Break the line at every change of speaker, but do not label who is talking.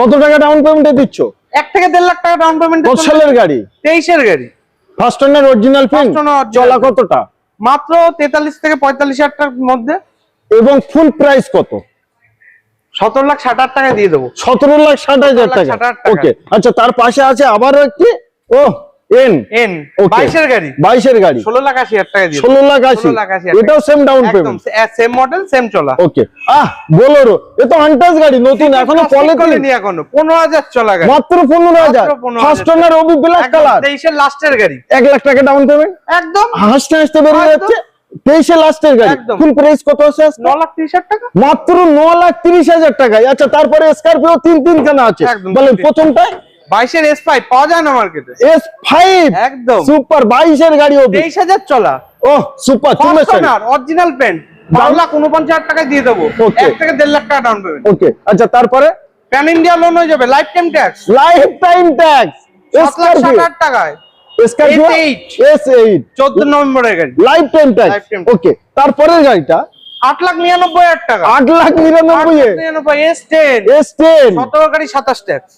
কত টাকা ডাউন পেমেন্টে দিচ্ছ?
1 থেকে 1.5 লাখ টাকা ডাউন পেমেন্ট।
কত সালের গাড়ি?
23 এর গাড়ি।
ফার্স্ট ওনার অরিজিনাল প্রিন্ট, চলা কতটা?
মাত্র 43 থেকে 45 হাজার টাকার মধ্যে।
এবং ফুল প্রাইস কত?
17,60,000 টাকা দিয়ে দেবো।
17,60,000 টাকা। ওকে, আচ্ছা তার পাশে আছে আবার একটি এন
22 এর গাড়ি।
22 এর গাড়ি
16,80,000 টাকা দিয়ে
16,80,000। এটাও same down payment,
same model same চলা।
ওকে। বোলেরো, এ তো আনটাচ গাড়ি, নতুন, এখনো পলিথিন
নি, এখনো 15,000 চলা গাড়ি,
মাত্র 15,000। ফার্স্ট ওনার ওবি ব্ল্যাক কালার,
23 এর লাস্টের গাড়ি।
1 লাখ টাকা ডাউন পেমেন্ট,
একদম
হাসতে হাসতে বেরিয়ে যাচ্ছে। 23 এর লাস্টের গাড়ি, ফুল প্রাইস কত আছে?
9,30,000 টাকা,
মাত্র 9,30,000 টাকায়। আচ্ছা তারপরে স্করপিও তিন খানা আছে, বলেন প্রথমটা
22 এর S5 পাওয়া যায় না মার্কেটে।
S5
একদম
সুপার, 22 এর গাড়ি,
23,000 চলা।
সুপার,
অরিজিনাল পেন্ট, 12,49,000 টাকা দিয়ে দেবো। 1 থেকে 1.5 লাখ টাকা ডাউন পেমেন্ট।
ওকে, আচ্ছা তারপরে
প্যান ইন্ডিয়া লোন হয়ে যাবে, লাইফ টাইম ট্যাক্স, 7,60,000 টাকায়।
স্করপিও S8
14 নভেম্বরের গাড়ি,
লাইফ টাইম ট্যাক্স। ওকে, তারপরের গাড়িটা
8,99,000 টাকা,
8,99,000
S10
S10
17 গাড়ি 27 ট্যাক্স।